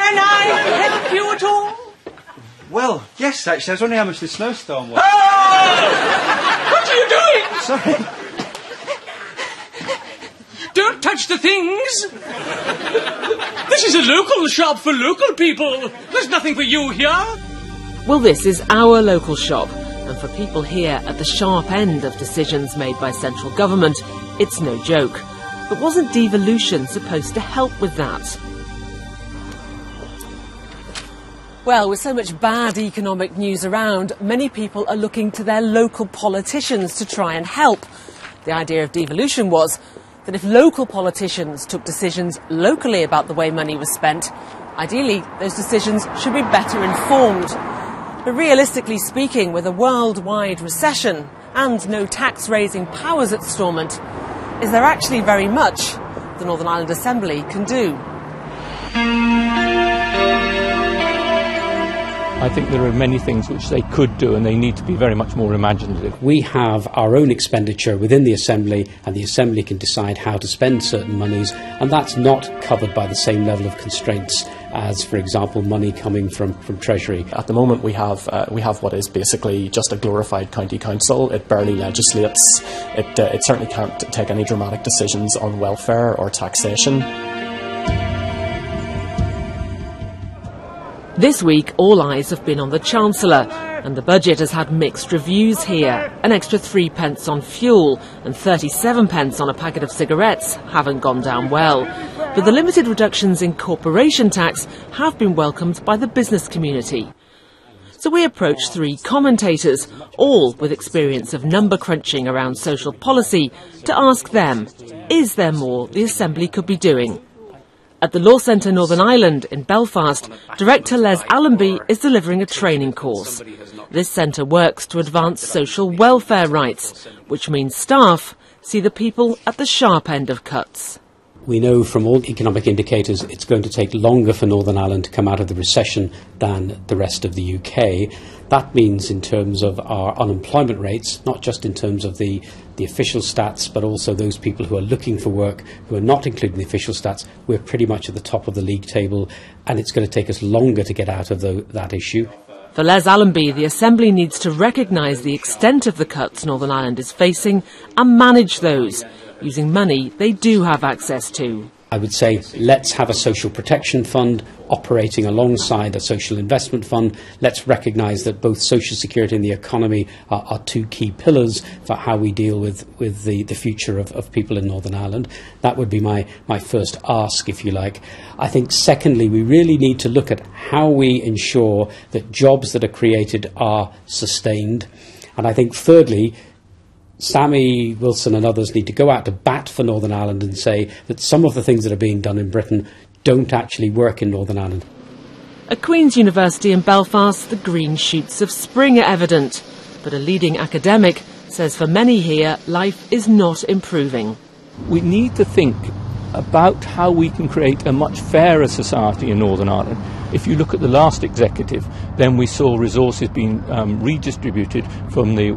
Can I help you at all? Well, yes, actually, I was wondering how much the snowstorm was. Oh! What are you doing? Sorry. Don't touch the things. This is a local shop for local people. There's nothing for you here. Well, this is our local shop, and for people here at the sharp end of decisions made by central government, it's no joke. But wasn't devolution supposed to help with that? Well, with so much bad economic news around, many people are looking to their local politicians to try and help. The idea of devolution was that if local politicians took decisions locally about the way money was spent, ideally those decisions should be better informed. But realistically speaking, with a worldwide recession and no tax-raising powers at Stormont, is there actually very much the Northern Ireland Assembly can do? I think there are many things which they could do, and they need to be very much more imaginative. We have our own expenditure within the Assembly, and the Assembly can decide how to spend certain monies, and that's not covered by the same level of constraints as, for example, money coming from Treasury. At the moment we have what is basically just a glorified county council. It barely legislates. It certainly can't take any dramatic decisions on welfare or taxation. This week, all eyes have been on the Chancellor, and the budget has had mixed reviews here. An extra 3 pence on fuel and 37 pence on a packet of cigarettes haven't gone down well. But the limited reductions in corporation tax have been welcomed by the business community. So we approached 3 commentators, all with experience of number crunching around social policy, to ask them, is there more the Assembly could be doing? At the Law Centre Northern Ireland in Belfast, Director Les Allenby is delivering a training course. This centre works to advance social welfare rights, which means staff see the people at the sharp end of cuts. We know from all economic indicators it's going to take longer for Northern Ireland to come out of the recession than the rest of the UK. That means in terms of our unemployment rates, not just in terms of the official stats, but also those people who are looking for work, who are not included in the official stats, we're pretty much at the top of the league table, and it's going to take us longer to get out of that issue. For Les Allenby, the Assembly needs to recognise the extent of the cuts Northern Ireland is facing and manage those, using money they do have access to. I would say let's have a social protection fund operating alongside a social investment fund. Let's recognise that both social security and the economy are 2 key pillars for how we deal with the future of people in Northern Ireland. That would be my first ask, if you like. I think secondly, we really need to look at how we ensure that jobs that are created are sustained. And I think thirdly, Sammy Wilson and others need to go out to bat for Northern Ireland and say that some of the things that are being done in Britain don't actually work in Northern Ireland. At Queen's University in Belfast, the green shoots of spring are evident, but a leading academic says for many here, life is not improving. We need to think about how we can create a much fairer society in Northern Ireland. If you look at the last executive, then we saw resources being redistributed from the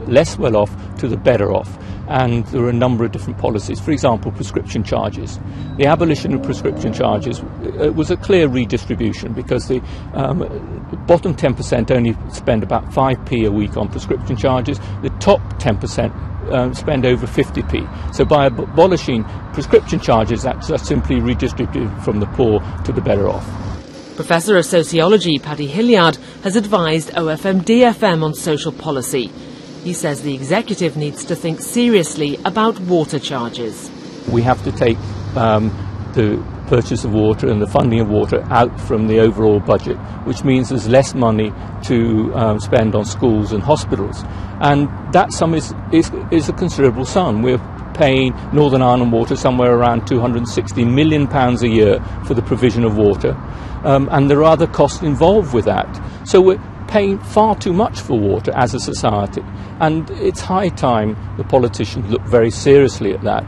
less well-off to the better off. And there are a number of different policies. For example, prescription charges. The abolition of prescription charges was a clear redistribution because the bottom 10% only spend about 5p a week on prescription charges. The top 10% spend over 50p. So by abolishing prescription charges, that's simply redistributed from the poor to the better off. Professor of Sociology Paddy Hilliard has advised OFM-DFM on social policy. He says the executive needs to think seriously about water charges. We have to take the purchase of water and the funding of water out from the overall budget, which means there's less money to spend on schools and hospitals. And that sum is a considerable sum. We're paying Northern Ireland Water somewhere around £260 million a year for the provision of water. And there are other costs involved with that. So we're paying far too much for water as a society. And it's high time the politicians look very seriously at that.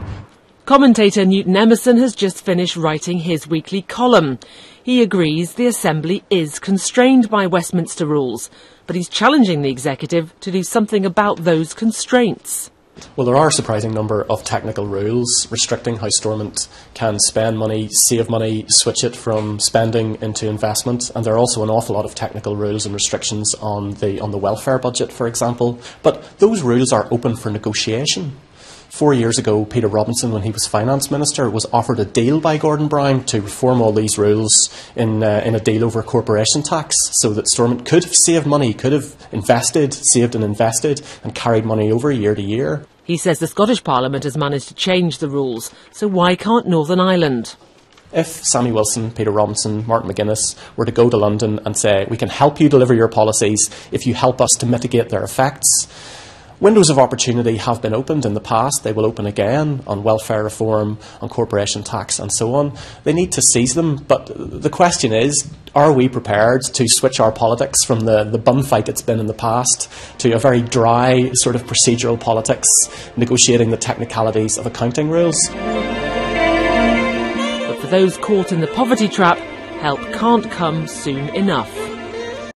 Commentator Newton Emerson has just finished writing his weekly column. He agrees the Assembly is constrained by Westminster rules, but he's challenging the executive to do something about those constraints. Well, there are a surprising number of technical rules restricting how Stormont can spend money, save money, switch it from spending into investment, and there are also an awful lot of technical rules and restrictions on the welfare budget, for example. But those rules are open for negotiation. 4 years ago, Peter Robinson, when he was Finance Minister, was offered a deal by Gordon Brown to reform all these rules in a deal over corporation tax, so that Stormont could have saved money, could have saved and invested, and carried money over year to year. He says the Scottish Parliament has managed to change the rules, so why can't Northern Ireland? If Sammy Wilson, Peter Robinson, Martin McGuinness were to go to London and say, we can help you deliver your policies if you help us to mitigate their effects, windows of opportunity have been opened in the past. They will open again on welfare reform, on corporation tax and so on. They need to seize them, but the question is, are we prepared to switch our politics from the bun fight it's been in the past to a very dry sort of procedural politics, negotiating the technicalities of accounting rules? But for those caught in the poverty trap, help can't come soon enough.